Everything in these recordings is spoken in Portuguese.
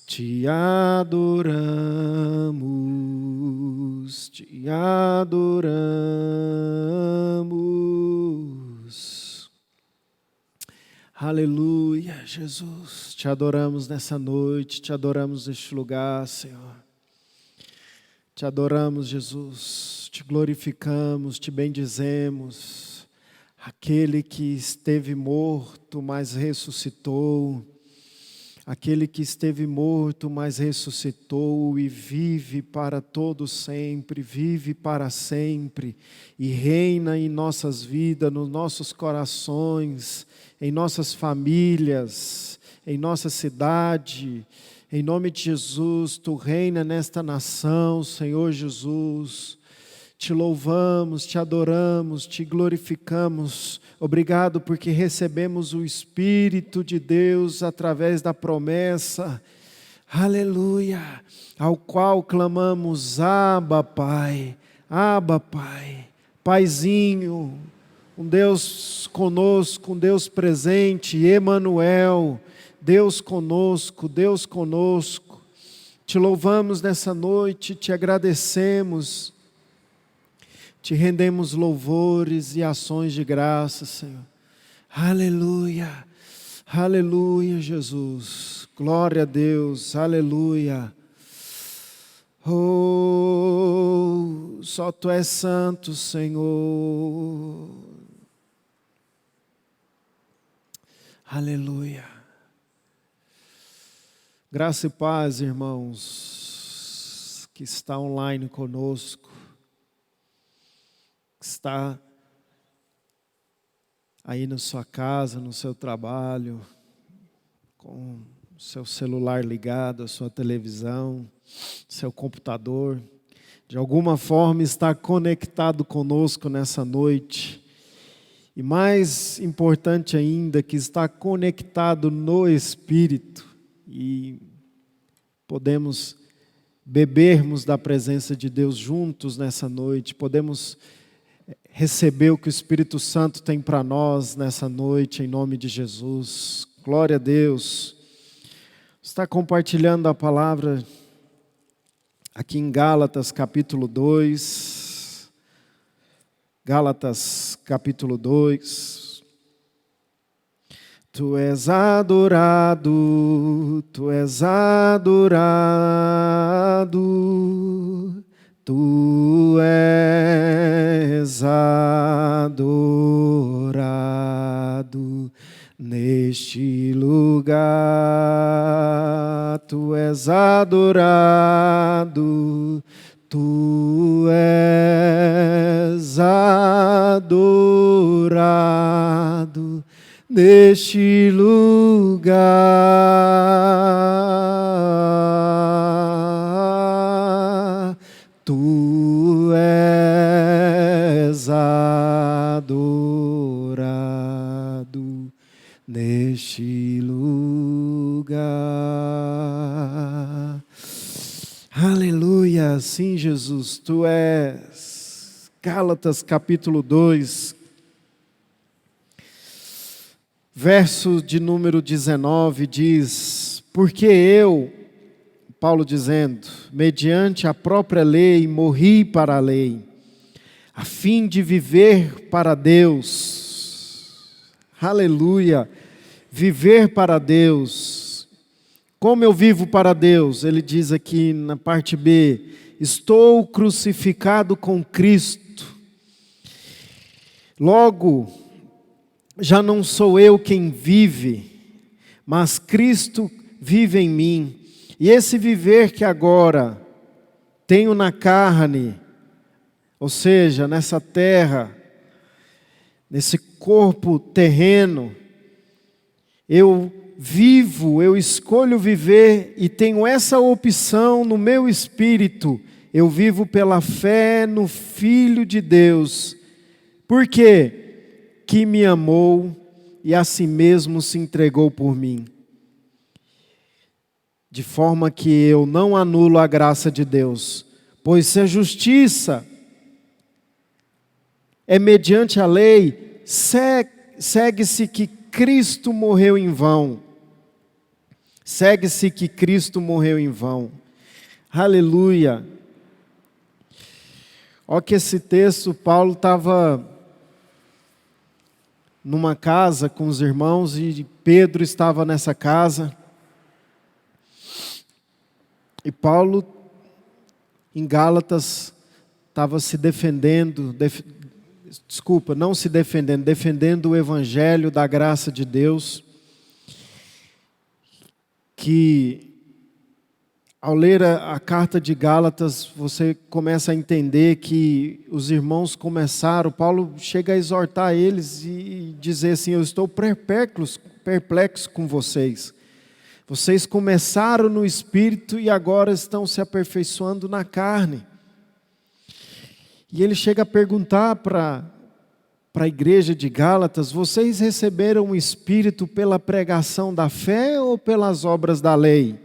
Te adoramos, te adoramos. Aleluia, Jesus. Te adoramos nessa noite, te adoramos neste lugar, Senhor. Te adoramos, Jesus. Te glorificamos, te bendizemos. Aquele que esteve morto, mas ressuscitou. Aquele que esteve morto, mas ressuscitou e vive para todo sempre, vive para sempre e reina em nossas vidas, nos nossos corações, em nossas famílias, em nossa cidade. Em nome de Jesus, Tu reina nesta nação, Senhor Jesus. Te louvamos, te adoramos, te glorificamos. Obrigado porque recebemos o Espírito de Deus através da promessa. Aleluia! Ao qual clamamos, Abba, Pai. Abba, Pai. Paizinho, um Deus conosco, um Deus presente, Emanuel. Deus conosco, Deus conosco. Te louvamos nessa noite, te agradecemos. Te rendemos louvores e ações de graça, Senhor. Aleluia, aleluia, Jesus. Glória a Deus, aleluia. Oh, só Tu és santo, Senhor. Aleluia. Graça e paz, irmãos, que está online conosco. Está aí na sua casa, no seu trabalho, com o seu celular ligado, a sua televisão, seu computador, de alguma forma está conectado conosco nessa noite. E mais importante ainda, que está conectado no Espírito e podemos bebermos da presença de Deus juntos nessa noite, podemos receber o que o Espírito Santo tem para nós nessa noite, em nome de Jesus. Glória a Deus. Está compartilhando a palavra aqui em Gálatas capítulo 2. Gálatas capítulo 2. Tu és adorado, Tu és adorado. Tu és adorado neste lugar. Tu és adorado. Tu és adorado neste lugar. Tu és adorado neste lugar. Aleluia, sim, Jesus, Tu és. Gálatas capítulo 2, verso de número 19 diz: porque eu, Paulo dizendo, mediante a própria lei, morri para a lei, a fim de viver para Deus. Aleluia! Viver para Deus. Como eu vivo para Deus? Ele diz aqui na parte B: estou crucificado com Cristo. Logo, já não sou eu quem vive, mas Cristo vive em mim. E esse viver que agora tenho na carne, ou seja, nessa terra, nesse corpo terreno, eu vivo, eu escolho viver e tenho essa opção no meu espírito. Eu vivo pela fé no Filho de Deus. Por quê? Que me amou e a si mesmo se entregou por mim. De forma que eu não anulo a graça de Deus, pois se a justiça É mediante a lei? Segue-se que Cristo morreu em vão. Segue-se que Cristo morreu em vão. Aleluia. Olha que esse texto, Paulo estava numa casa com os irmãos e Pedro estava nessa casa. E Paulo, em Gálatas, estava se defendendo, defendendo o evangelho da graça de Deus, que ao ler a carta de Gálatas, você começa a entender que os irmãos começaram, Paulo chega a exortar eles e dizer assim: eu estou perplexo com vocês. Vocês começaram no Espírito e agora estão se aperfeiçoando na carne. E ele chega a perguntar para a igreja de Gálatas: vocês receberam o Espírito pela pregação da fé ou pelas obras da lei?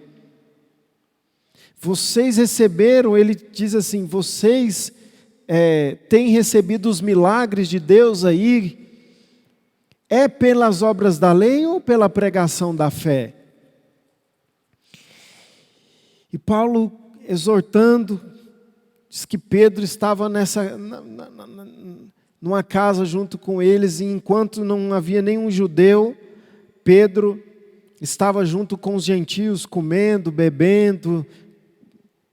Vocês receberam, ele diz assim, vocês têm recebido os milagres de Deus aí, é pelas obras da lei ou pela pregação da fé? E Paulo, exortando, diz que Pedro estava numa casa junto com eles, e enquanto não havia nenhum judeu, Pedro estava junto com os gentios, comendo, bebendo,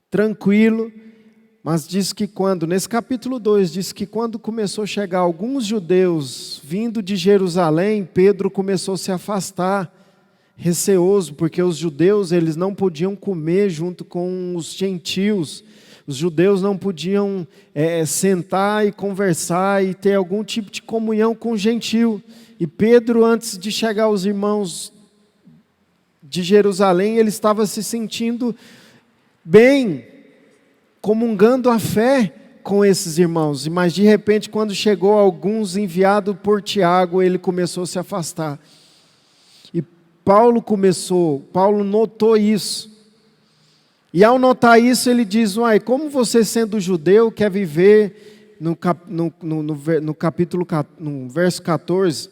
tranquilo. Mas diz que nesse capítulo 2, diz que quando começou a chegar alguns judeus vindo de Jerusalém, Pedro começou a se afastar, receoso, porque os judeus eles não podiam comer junto com os gentios. Os judeus não podiam sentar e conversar e ter algum tipo de comunhão com o gentio. E Pedro, antes de chegar aos irmãos de Jerusalém, ele estava se sentindo bem, comungando a fé com esses irmãos. Mas de repente, quando chegou alguns enviados por Tiago, ele começou a se afastar. E Paulo notou isso. E ao notar isso, ele diz: como você sendo judeu quer viver no verso 14?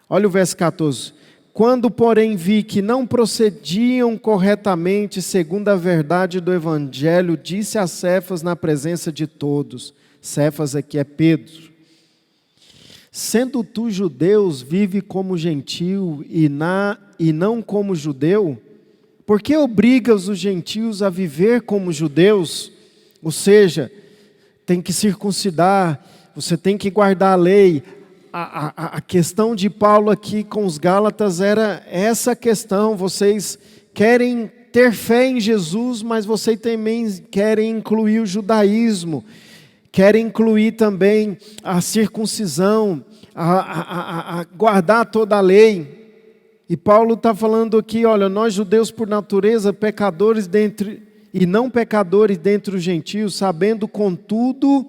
Olha o verso 14. Quando, porém, vi que não procediam corretamente segundo a verdade do Evangelho, disse a Cefas na presença de todos. Cefas aqui é Pedro. Sendo tu judeus, vive como gentil e não como judeu? Por que obrigas os gentios a viver como judeus? Ou seja, tem que circuncidar, você tem que guardar a lei. A questão de Paulo aqui com os Gálatas era essa questão: vocês querem ter fé em Jesus, mas vocês também querem incluir o judaísmo, querem incluir também a circuncisão, a guardar toda a lei. E Paulo está falando aqui: olha, nós judeus por natureza, pecadores e não pecadores dentre os gentios, sabendo contudo,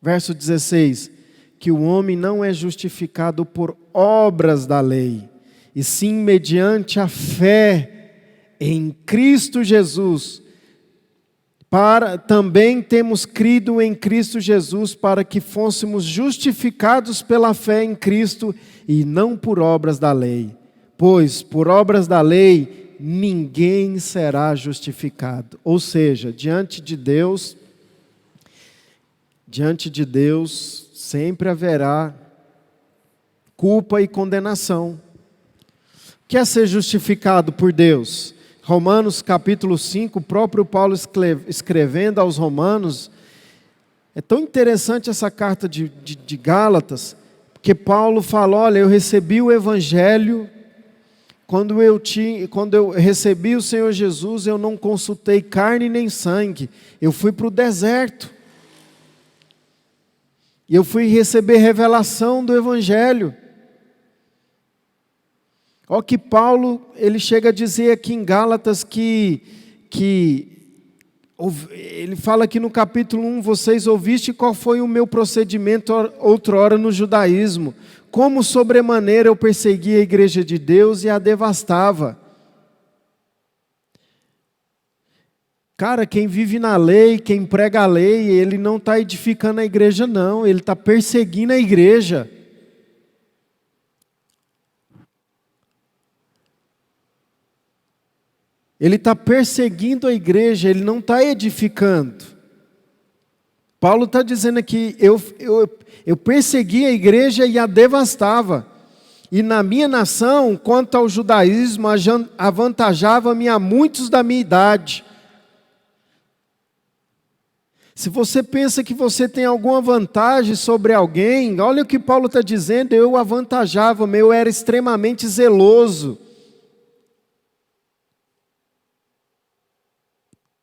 verso 16, que o homem não é justificado por obras da lei, e sim mediante a fé em Cristo Jesus. Também temos crido em Cristo Jesus para que fôssemos justificados pela fé em Cristo e não por obras da lei. Pois por obras da lei ninguém será justificado. Ou seja, diante de Deus sempre haverá culpa e condenação. O que é ser justificado por Deus? Romanos capítulo 5, o próprio Paulo escrevendo aos Romanos. É tão interessante essa carta de Gálatas, porque Paulo fala: olha, eu recebi o Evangelho, quando eu recebi o Senhor Jesus, eu não consultei carne nem sangue, eu fui para o deserto. E eu fui receber revelação do Evangelho. Olha que Paulo, ele chega a dizer aqui em Gálatas que ele fala aqui no capítulo 1, vocês ouviste qual foi o meu procedimento outrora no judaísmo, como sobremaneira eu perseguia a igreja de Deus e a devastava. Cara, quem vive na lei, quem prega a lei, ele não está edificando a igreja, não. Ele está perseguindo a igreja. Ele está perseguindo a igreja, ele não está edificando. Paulo está dizendo aqui, eu persegui a igreja e a devastava. E na minha nação, quanto ao judaísmo, avantajava-me a muitos da minha idade. Se você pensa que você tem alguma vantagem sobre alguém, olha o que Paulo está dizendo, eu avantajava-me, eu era extremamente zeloso.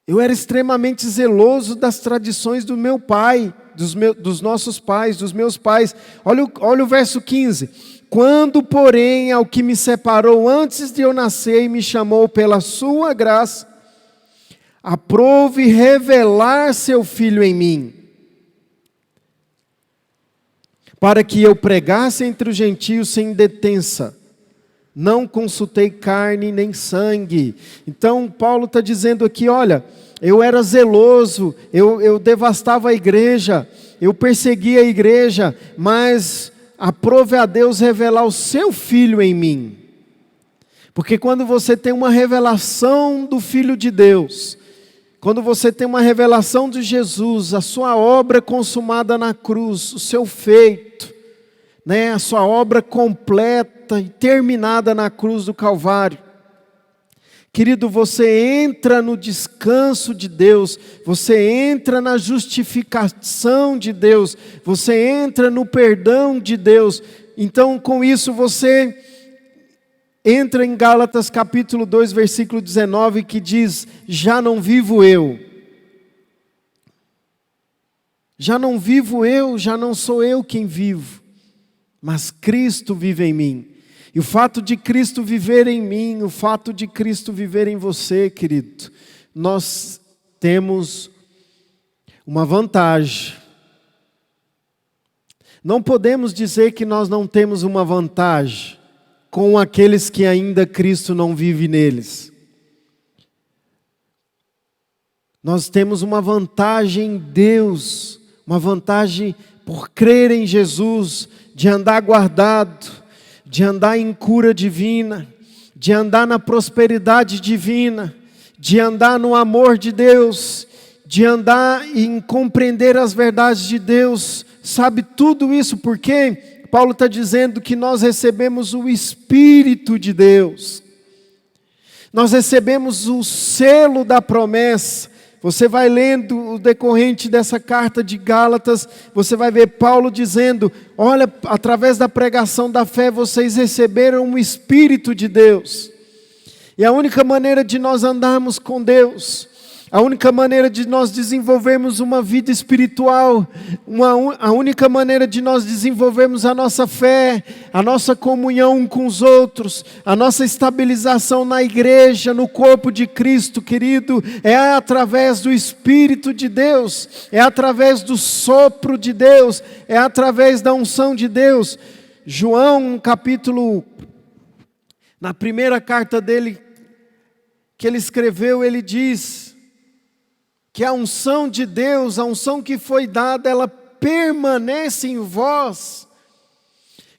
Eu era extremamente zeloso das tradições do meu pai, dos nossos pais, dos meus pais. Olha o verso 15. Quando, porém, ao que me separou antes de eu nascer e me chamou pela sua graça, aprove revelar seu Filho em mim, para que eu pregasse entre os gentios sem detença. Não consultei carne nem sangue. Então Paulo está dizendo aqui, olha, eu era zeloso, eu devastava a igreja, eu perseguia a igreja, mas aprove a Deus revelar o seu Filho em mim. Porque quando você tem uma revelação do Filho de Deus, quando você tem uma revelação de Jesus, a sua obra consumada na cruz, o seu feito, a sua obra completa e terminada na cruz do Calvário. Querido, você entra no descanso de Deus, você entra na justificação de Deus, você entra no perdão de Deus. Então, com isso, você entra em Gálatas capítulo 2, versículo 19, que diz, já não vivo eu. Já não vivo eu, já não sou eu quem vivo, mas Cristo vive em mim. E o fato de Cristo viver em mim, o fato de Cristo viver em você, querido, nós temos uma vantagem. Não podemos dizer que nós não temos uma vantagem com aqueles que ainda Cristo não vive neles. Nós temos uma vantagem em Deus, uma vantagem por crer em Jesus, de andar guardado, de andar em cura divina, de andar na prosperidade divina, de andar no amor de Deus, de andar em compreender as verdades de Deus. Sabe tudo isso porque Paulo está dizendo que nós recebemos o Espírito de Deus. Nós recebemos o selo da promessa. Você vai lendo o decorrente dessa carta de Gálatas, você vai ver Paulo dizendo, olha, através da pregação da fé, vocês receberam o Espírito de Deus. E a única maneira de nós andarmos com Deus, a única maneira de nós desenvolvermos uma vida espiritual, a única maneira de nós desenvolvermos a nossa fé, a nossa comunhão com os outros, a nossa estabilização na igreja, no corpo de Cristo, querido, é através do Espírito de Deus, é através do sopro de Deus, é através da unção de Deus. João, na primeira carta dele, que ele escreveu, ele diz que a unção de Deus, a unção que foi dada, ela permanece em vós.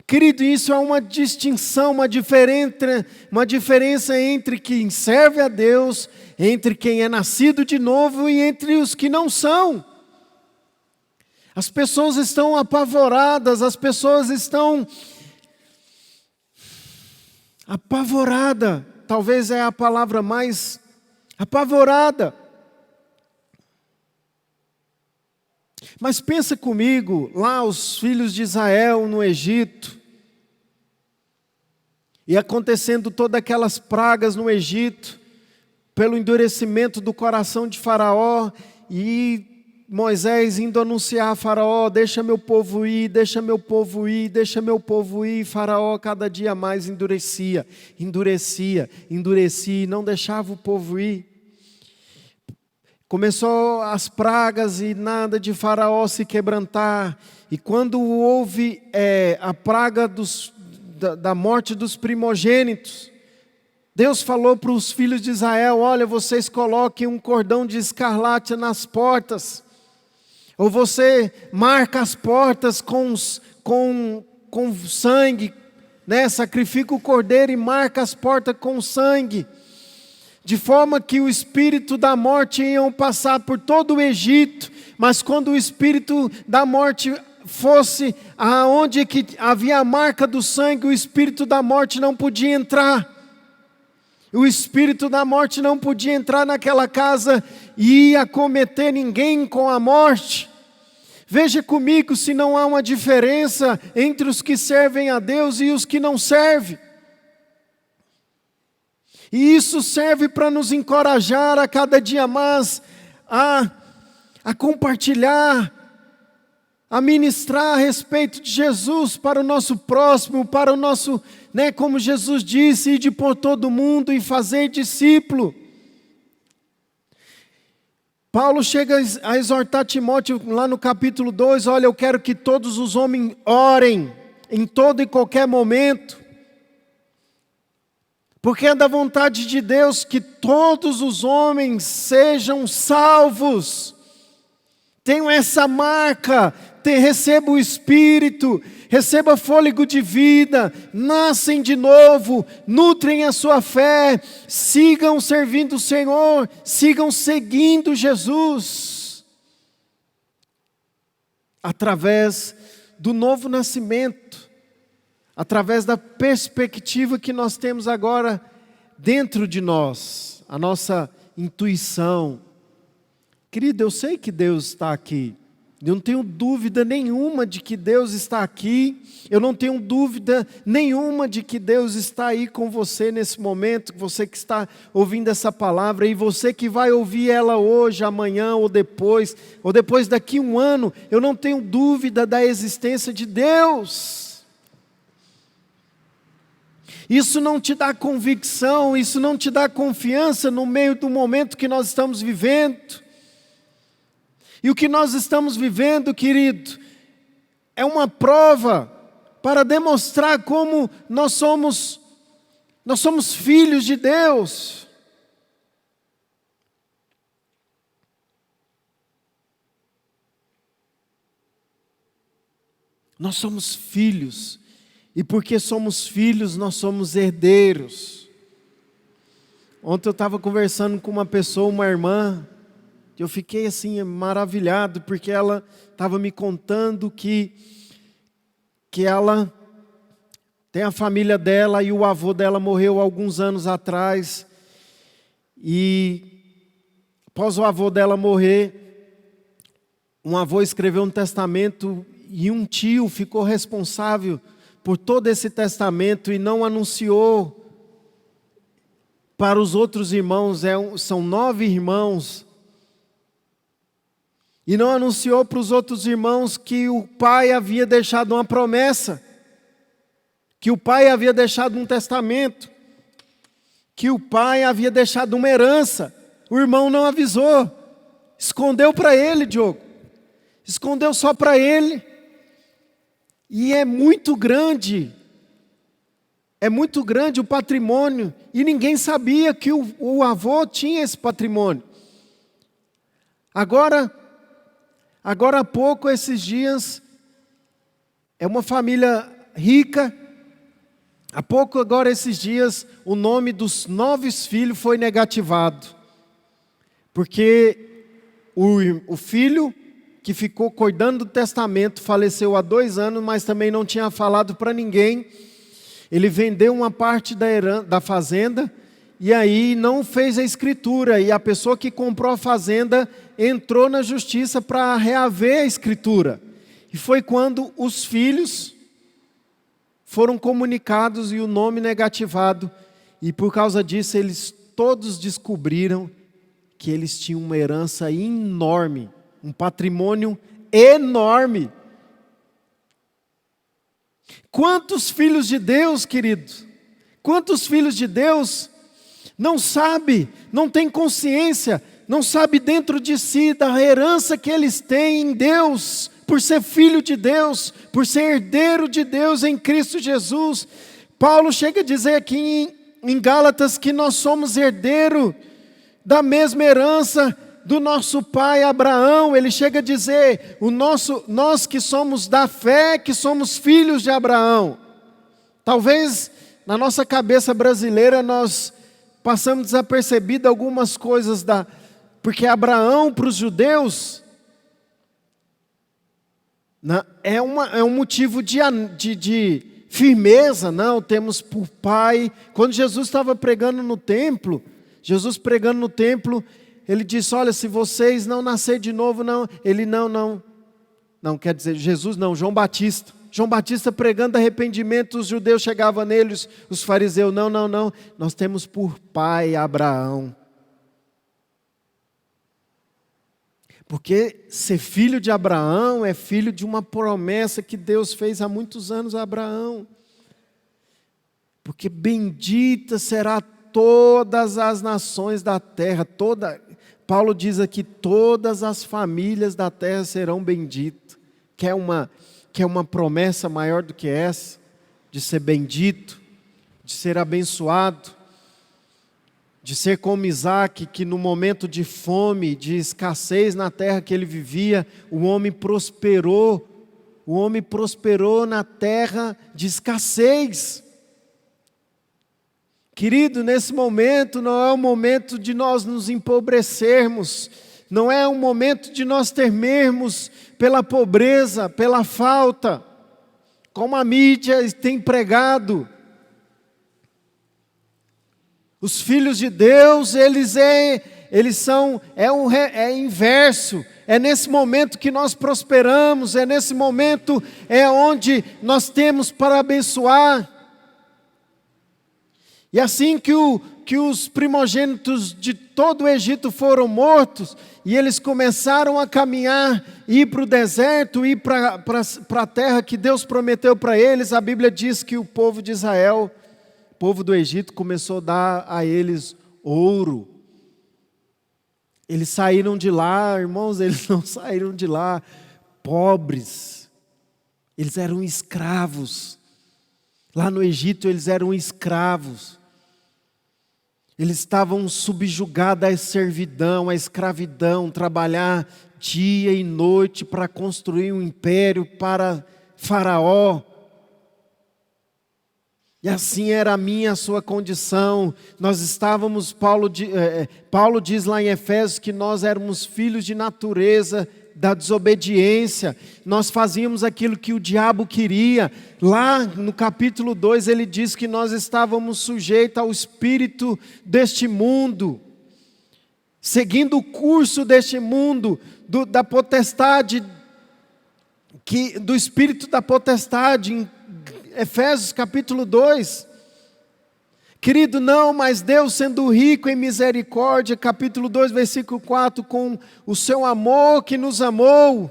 Querido, isso é uma distinção, uma diferença entre quem serve a Deus, entre quem é nascido de novo e entre os que não são. As pessoas estão apavoradas, as pessoas estão apavorada, talvez é a palavra mais apavorada. Mas pensa comigo, lá os filhos de Israel no Egito, e acontecendo todas aquelas pragas no Egito, pelo endurecimento do coração de Faraó, e Moisés indo anunciar a Faraó, deixa meu povo ir, deixa meu povo ir, deixa meu povo ir. Faraó cada dia mais endurecia, e não deixava o povo ir. Começou as pragas e nada de Faraó se quebrantar. E quando houve a praga da morte dos primogênitos, Deus falou para os filhos de Israel: olha, vocês coloquem um cordão de escarlate nas portas, ou você marca as portas com sangue, né? Sacrifica o cordeiro e marca as portas com sangue, de forma que o espírito da morte ia passar por todo o Egito, mas quando o espírito da morte fosse aonde que havia a marca do sangue, o espírito da morte não podia entrar. O espírito da morte não podia entrar naquela casa e ia acometer ninguém com a morte. Veja comigo se não há uma diferença entre os que servem a Deus e os que não servem. E isso serve para nos encorajar a cada dia mais a compartilhar, a ministrar a respeito de Jesus para o nosso próximo, para o nosso, como Jesus disse, ide por todo mundo e fazer discípulo. Paulo chega a exortar Timóteo lá no capítulo 2, olha, eu quero que todos os homens orem em todo e qualquer momento, porque é da vontade de Deus que todos os homens sejam salvos, tenham essa marca, receba o Espírito, receba fôlego de vida, nascem de novo, nutrem a sua fé, sigam servindo o Senhor, sigam seguindo Jesus, através do novo nascimento, através da perspectiva que nós temos agora dentro de nós, a nossa intuição. Querido, eu sei que Deus está aqui. Eu não tenho dúvida nenhuma de que Deus está aqui. Eu não tenho dúvida nenhuma de que Deus está aí com você nesse momento. Você que está ouvindo essa palavra e você que vai ouvir ela hoje, amanhã ou depois daqui um ano. Eu não tenho dúvida da existência de Deus. Isso não te dá convicção, isso não te dá confiança no meio do momento que nós estamos vivendo. E o que nós estamos vivendo, querido, é uma prova para demonstrar como nós somos filhos de Deus. Nós somos filhos, e porque somos filhos, nós somos herdeiros. Ontem eu estava conversando com uma pessoa, uma irmã, eu fiquei assim maravilhado, porque ela estava me contando que ela tem a família dela e o avô dela morreu há alguns anos atrás. E após o avô dela morrer, um avô escreveu um testamento e um tio ficou responsável por todo esse testamento e não anunciou para os outros irmãos, são 9 irmãos. E não anunciou para os outros irmãos que o pai havia deixado uma promessa, que o pai havia deixado um testamento, que o pai havia deixado uma herança. O irmão não avisou, escondeu para ele, Diogo, escondeu só para ele. E é muito grande o patrimônio, e ninguém sabia que o avô tinha esse patrimônio. Agora há pouco, esses dias, é uma família rica. Há pouco, agora esses dias, o nome dos 9 filhos foi negativado. Porque o filho que ficou cuidando do testamento faleceu há 2 anos, mas também não tinha falado para ninguém. Ele vendeu uma parte da fazenda e aí não fez a escritura. E a pessoa que comprou a fazenda entrou na justiça para reaver a escritura. E foi quando os filhos foram comunicados e o nome negativado. E por causa disso eles todos descobriram que eles tinham uma herança enorme, um patrimônio enorme. Quantos filhos de Deus, queridos, quantos filhos de Deus não sabe, não tem consciência, não sabe dentro de si da herança que eles têm em Deus, por ser filho de Deus, por ser herdeiro de Deus em Cristo Jesus. Paulo chega a dizer aqui em Gálatas que nós somos herdeiro da mesma herança do nosso pai Abraão. Ele chega a dizer, nós que somos da fé, que somos filhos de Abraão. Talvez na nossa cabeça brasileira nós passamos desapercebido algumas coisas porque Abraão para os judeus é um motivo de firmeza. Não, temos por pai. Quando Jesus estava pregando no templo, ele disse, olha, se vocês não nascerem de novo, não. Ele não, quer dizer, Jesus não, João Batista. João Batista pregando arrependimento, os judeus chegavam neles, os fariseus, não, nós temos por pai Abraão. Porque ser filho de Abraão é filho de uma promessa que Deus fez há muitos anos a Abraão. Porque bendita será todas as nações da terra, Paulo diz aqui, todas as famílias da terra serão benditas. Quer uma promessa maior do que essa? De ser bendito, de ser abençoado, de ser como Isaac, que no momento de fome, de escassez na terra que ele vivia, o homem prosperou na terra de escassez. Querido, nesse momento não é o momento de nós nos empobrecermos, não é o momento de nós temermos pela pobreza, pela falta, como a mídia tem pregado. Os filhos de Deus, é inverso. É nesse momento que nós prosperamos, é nesse momento onde nós temos para abençoar. E assim que os primogênitos de todo o Egito foram mortos, e eles começaram a caminhar, ir para o deserto, ir para a terra que Deus prometeu para eles, a Bíblia diz que o povo de Israel, o povo do Egito, começou a dar a eles ouro. Eles saíram de lá, irmãos, eles não saíram de lá pobres. Eles eram escravos. Lá no Egito eles eram escravos. Eles estavam subjugados à servidão, à escravidão, trabalhar dia e noite para construir um império para Faraó. E assim era a minha, a sua condição. Nós estávamos, Paulo diz lá em Efésios que nós éramos filhos de natureza da desobediência. Nós fazíamos aquilo que o diabo queria. Lá no capítulo 2 ele diz que nós estávamos sujeitos ao espírito deste mundo, seguindo o curso deste mundo, da potestade, do espírito da potestade, em Efésios capítulo 2. Querido, não, mas Deus sendo rico em misericórdia, capítulo 2, versículo 4, com o seu amor que nos amou,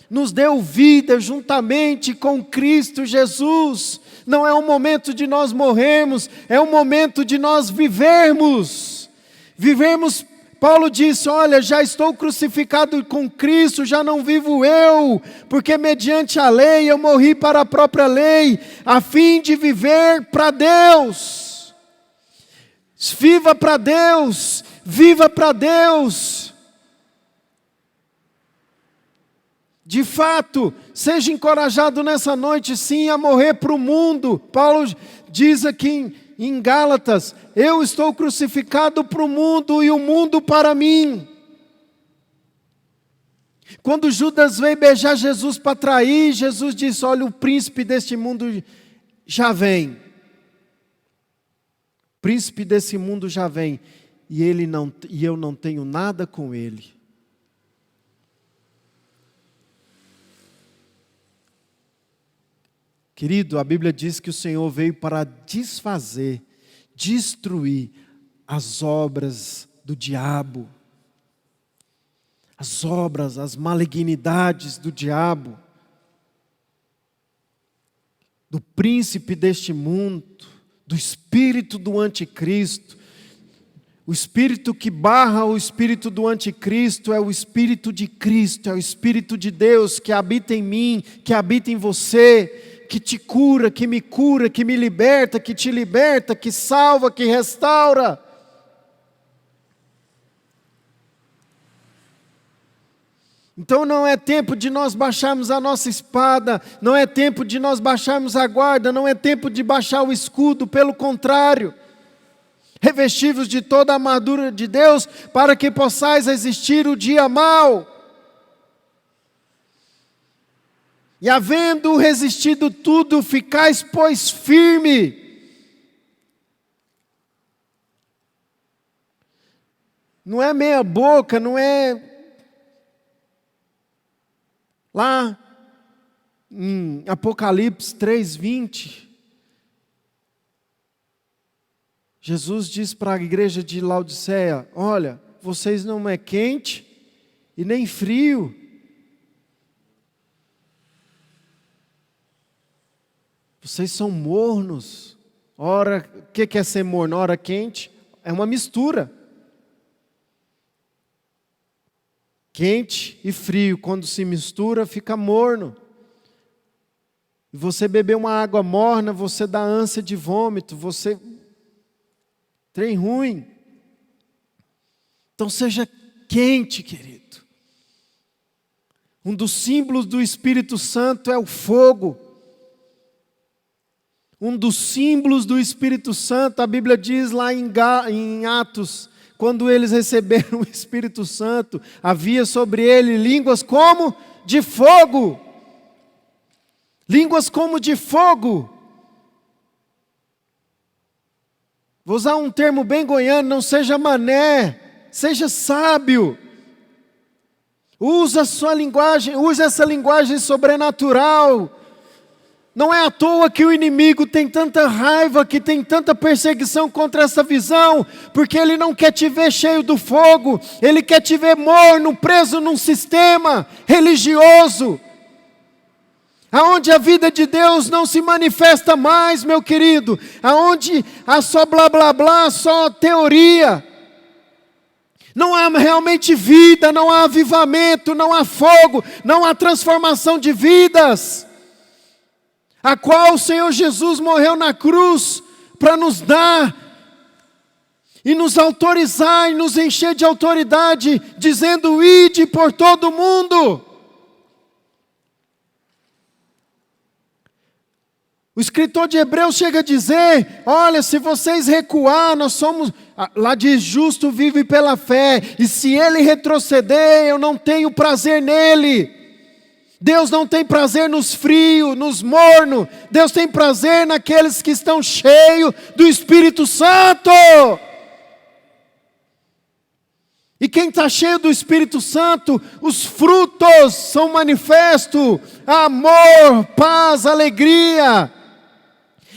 nos deu vida juntamente com Cristo Jesus. Não é um momento de nós morrermos, é um momento de nós vivermos. Paulo disse, olha, já estou crucificado com Cristo, já não vivo eu, porque mediante a lei eu morri para a própria lei, a fim de viver para Deus. Viva para Deus, viva para Deus. De fato, seja encorajado nessa noite sim a morrer para o mundo. Paulo diz aqui em Gálatas, eu estou crucificado para o mundo e o mundo para mim. Quando Judas veio beijar Jesus para trair, Jesus disse, olha, o príncipe deste mundo já vem. O príncipe desse mundo já vem, e eu não tenho nada com ele. Querido, a Bíblia diz que o Senhor veio para desfazer, destruir as obras do diabo, as obras, as malignidades do diabo, do príncipe deste mundo, do espírito do anticristo. O espírito que barra o espírito do anticristo é o espírito de Cristo, é o espírito de Deus que habita em mim, que habita em você. que te cura, que me liberta, que te liberta, que salva, que restaura. Então não é tempo de nós baixarmos a nossa espada, não é tempo de nós baixarmos a guarda, não é tempo de baixar o escudo, pelo contrário. Revestivos de toda a armadura de Deus, para que possais resistir o dia mau. E havendo resistido tudo, ficais, pois, firme. Não é meia boca, não é... Lá em Apocalipse 3:20, Jesus diz para a igreja de Laodiceia: olha, vocês não é quente e nem frio. Vocês são mornos. Ora, o que é ser morno? Ora quente, é uma mistura. Quente e frio, quando se mistura, fica morno. E você beber uma água morna, você dá ânsia de vômito, você... trem ruim. Então seja quente, querido. Um dos símbolos do Espírito Santo é o fogo. Um dos símbolos do Espírito Santo, a Bíblia diz lá em Atos, quando eles receberam o Espírito Santo, havia sobre ele línguas como de fogo. Línguas como de fogo. Vou usar um termo bem goiano, não seja mané, seja sábio. Use a sua linguagem, use essa linguagem sobrenatural. Não é à toa que o inimigo tem tanta raiva, que tem tanta perseguição contra essa visão, porque ele não quer te ver cheio do fogo, ele quer te ver morno, preso num sistema religioso, aonde a vida de Deus não se manifesta mais, meu querido, aonde há só blá blá blá, só teoria. Não há realmente vida, não há avivamento, não há fogo, não há transformação de vidas, a qual o Senhor Jesus morreu na cruz para nos dar e nos autorizar e nos encher de autoridade, dizendo: ide por todo o mundo. O escritor de Hebreus chega a dizer: olha, se vocês recuar, nós somos, lá diz, justo vive pela fé, e se ele retroceder, eu não tenho prazer nele. Deus não tem prazer nos frios, nos mornos. Deus tem prazer naqueles que estão cheios do Espírito Santo. E quem está cheio do Espírito Santo, os frutos são manifestos: amor, paz, alegria.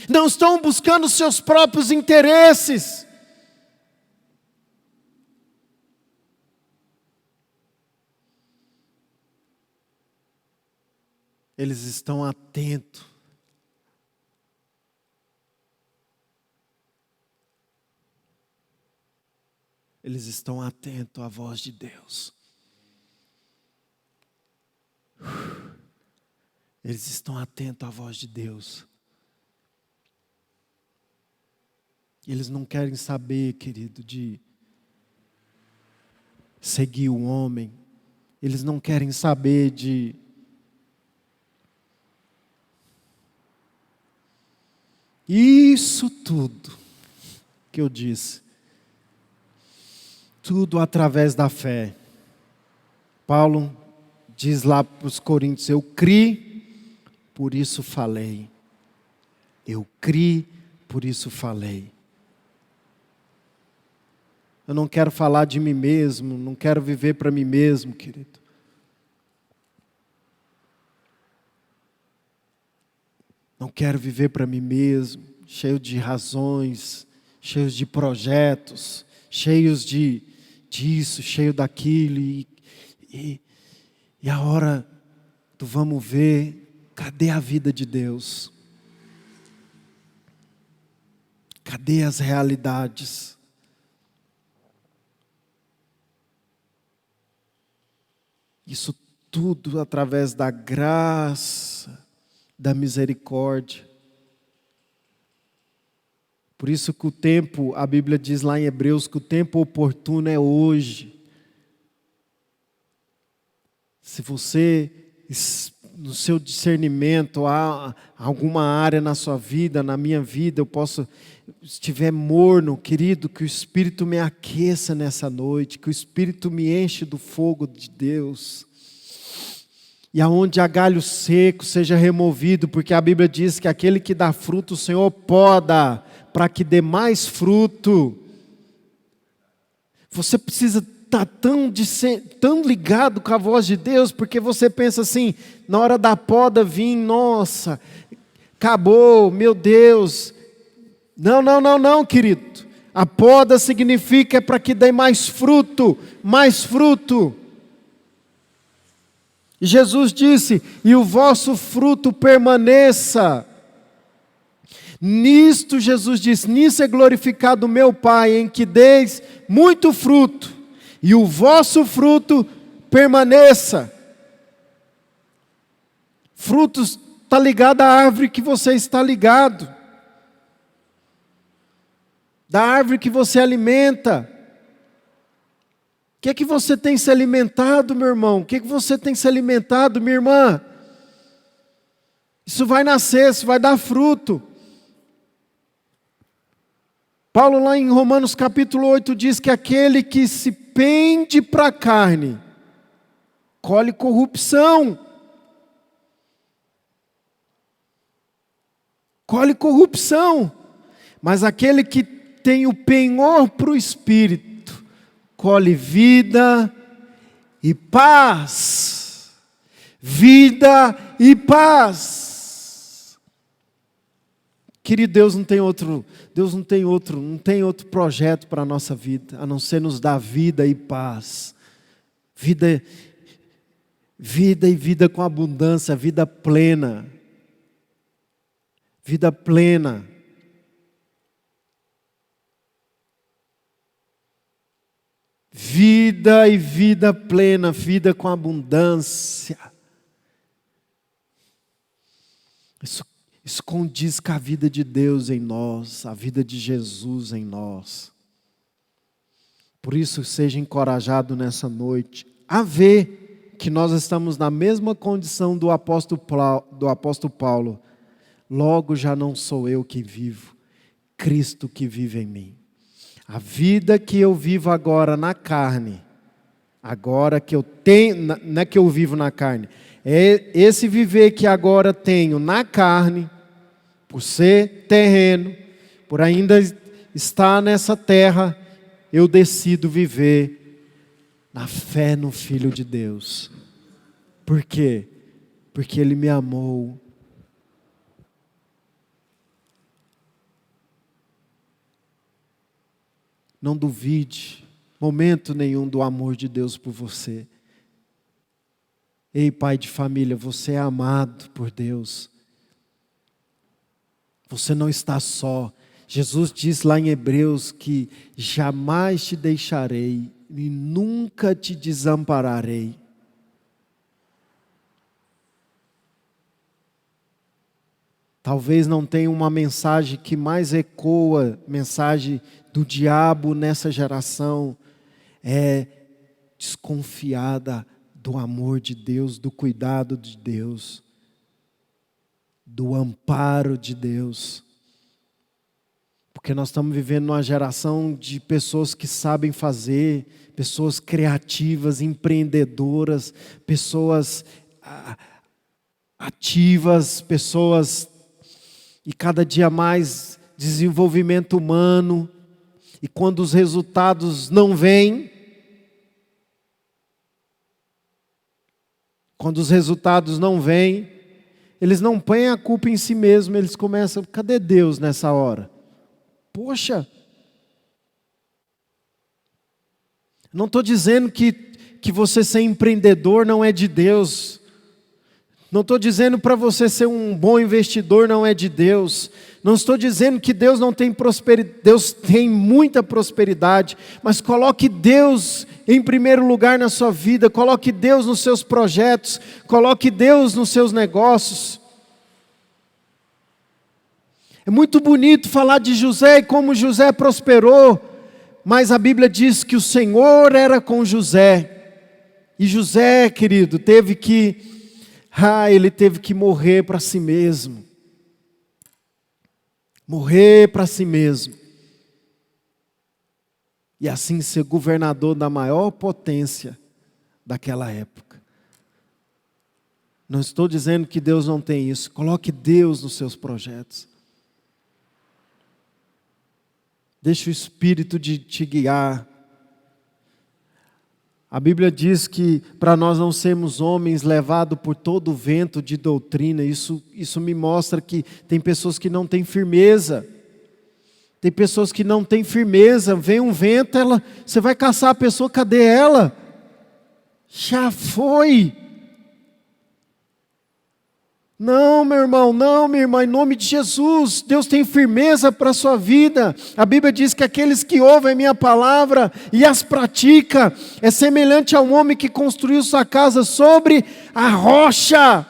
Não estão buscando seus próprios interesses. Eles estão atentos. Eles estão atentos à voz de Deus. Eles estão atentos à voz de Deus. Eles não querem saber, querido, de seguir o homem. Eles não querem saber de... Isso tudo que eu disse, tudo através da fé. Paulo diz lá para os Coríntios: eu criei, por isso falei. Eu criei, por isso falei. Eu não quero falar de mim mesmo, não quero viver para mim mesmo, querido. Não quero viver para mim mesmo, cheio de razões, cheios de projetos, cheios disso, cheio daquilo. E a hora do vamos ver, cadê a vida de Deus? Cadê as realidades? Isso tudo através da graça da misericórdia. Por isso que o tempo, a Bíblia diz lá em Hebreus, que o tempo oportuno é hoje. Se você, no seu discernimento, há alguma área na sua vida, na minha vida, estiver morno, querido, que o Espírito me aqueça nessa noite, que o Espírito me enche do fogo de Deus. E aonde há galho seco seja removido, porque a Bíblia diz que aquele que dá fruto, o Senhor poda, para que dê mais fruto. Você precisa estar tão ligado com a voz de Deus, porque você pensa assim, na hora da poda vir, nossa, acabou, meu Deus. Não, querido. A poda significa para que dê mais fruto, mais fruto. E Jesus disse, e o vosso fruto permaneça. Nisto, Jesus disse, nisso é glorificado o meu Pai, em que deis muito fruto, e o vosso fruto permaneça. Frutos está ligado à árvore que você está ligado, da árvore que você alimenta. O que é que você tem se alimentado, meu irmão? O que é que você tem se alimentado, minha irmã? Isso vai nascer, isso vai dar fruto. Paulo lá em Romanos capítulo 8 diz que aquele que se pende para a carne, colhe corrupção. Colhe corrupção. Mas aquele que tem o penhor para o Espírito, colhe vida e paz. Vida e paz. Querido, Deus não tem outro projeto para a nossa vida, a não ser nos dar vida e paz. Vida e vida com abundância, vida plena. Vida plena. Vida e vida plena, vida com abundância. Isso condiz com a vida de Deus em nós, a vida de Jesus em nós. Por isso, seja encorajado nessa noite a ver que nós estamos na mesma condição do apóstolo Paulo. Logo já não sou eu que vivo, Cristo que vive em mim. A vida que eu vivo agora na carne, agora que eu tenho, não é que eu vivo na carne, é esse viver que agora tenho na carne, por ser terreno, por ainda estar nessa terra, eu decido viver na fé no Filho de Deus. Por quê? Porque Ele me amou. Não duvide, momento nenhum, do amor de Deus por você. Ei, pai de família, você é amado por Deus. Você não está só. Jesus diz lá em Hebreus que jamais te deixarei e nunca te desampararei. Talvez não tenha uma mensagem que mais ecoa, mensagem do diabo nessa geração, é desconfiada do amor de Deus, do cuidado de Deus, do amparo de Deus. Porque nós estamos vivendo numa geração de pessoas que sabem fazer, pessoas criativas, empreendedoras, pessoas ativas, pessoas, e cada dia mais desenvolvimento humano. E quando os resultados não vêm, eles não põem a culpa em si mesmos, eles começam, cadê Deus nessa hora? Poxa, não estou dizendo que você ser empreendedor não é de Deus. Não estou dizendo para você ser um bom investidor não é de Deus. Não estou dizendo que Deus não tem prosperidade. Deus tem muita prosperidade. Mas coloque Deus em primeiro lugar na sua vida. Coloque Deus nos seus projetos. Coloque Deus nos seus negócios. É muito bonito falar de José e como José prosperou, mas a Bíblia diz que o Senhor era com José. E José, querido, ele teve que morrer para si mesmo. Morrer para si mesmo. E assim ser governador da maior potência daquela época. Não estou dizendo que Deus não tem isso. Coloque Deus nos seus projetos. Deixe o Espírito de te guiar. A Bíblia diz que para nós não sermos homens levados por todo o vento de doutrina, isso me mostra que tem pessoas que não têm firmeza. Tem pessoas que não têm firmeza, vem um vento, você vai caçar a pessoa, cadê ela? Já foi. Não, meu irmão, não, minha irmã, em nome de Jesus, Deus tem firmeza para a sua vida. A Bíblia diz que aqueles que ouvem a minha palavra e as praticam, é semelhante a um homem que construiu sua casa sobre a rocha,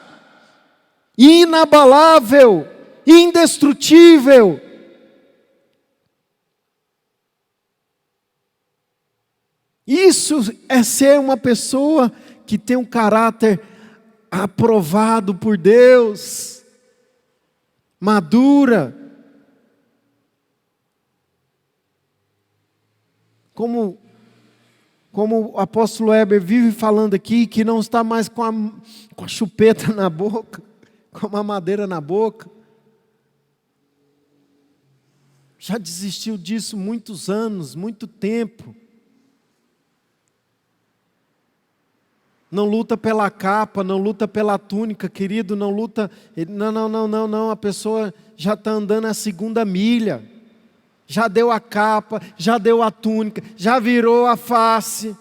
inabalável, indestrutível. Isso é ser uma pessoa que tem um caráter aprovado por Deus, madura. Como o apóstolo Heber vive falando aqui, que não está mais com a chupeta na boca, com a mamadeira na boca. Já desistiu disso muitos anos, muito tempo. Não luta pela capa, não luta pela túnica, querido, não luta. Não, a pessoa já está andando a segunda milha. Já deu a capa, já deu a túnica, já virou a face.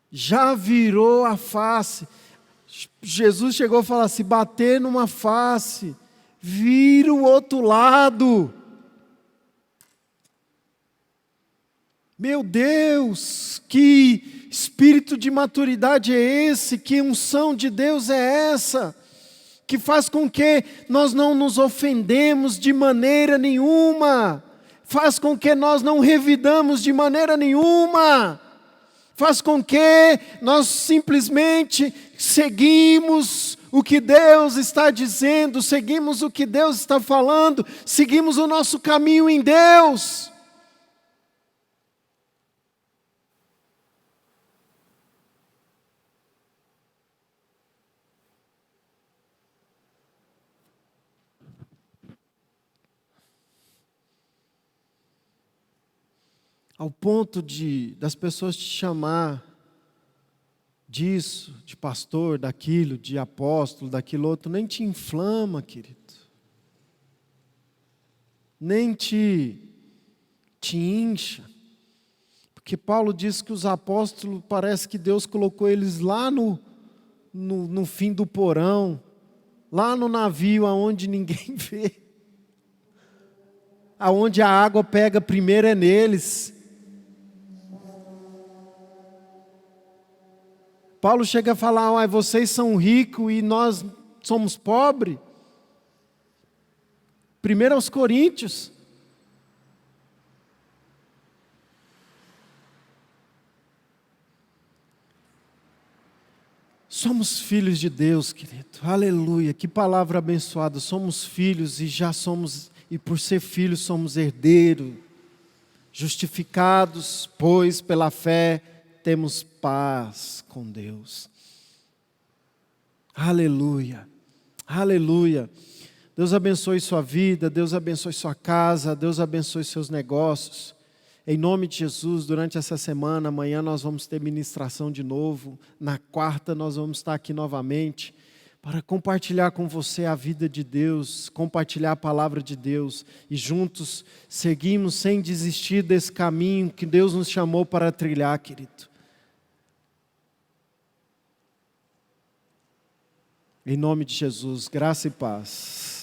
Já virou a face. Jesus chegou a falar: se bater numa face, vira o outro lado. Meu Deus, que espírito de maturidade é esse? Que unção de Deus é essa? Que faz com que nós não nos ofendemos de maneira nenhuma. Faz com que nós não revidamos de maneira nenhuma. Faz com que nós simplesmente seguimos o que Deus está dizendo, seguimos o que Deus está falando, seguimos o nosso caminho em Deus. Ao ponto das pessoas te chamar disso, de pastor, daquilo, de apóstolo, daquilo outro, nem te inflama, querido. Nem te incha. Porque Paulo diz que os apóstolos, parece que Deus colocou eles lá no fim do porão, lá no navio aonde ninguém vê. Aonde a água pega primeiro é neles. Paulo chega a falar: vocês são ricos e nós somos pobres. Primeiro aos Coríntios. Somos filhos de Deus, querido. Aleluia, que palavra abençoada. Somos filhos e por ser filhos somos herdeiros. Justificados, pois, pela fé, temos paz com Deus. Aleluia, aleluia. Deus abençoe sua vida, Deus abençoe sua casa, Deus abençoe seus negócios. Em nome de Jesus, durante essa semana, amanhã nós vamos ter ministração de novo. Na quarta nós vamos estar aqui novamente para compartilhar com você a vida de Deus, compartilhar a palavra de Deus e juntos seguimos sem desistir desse caminho que Deus nos chamou para trilhar, querido. Em nome de Jesus, graça e paz.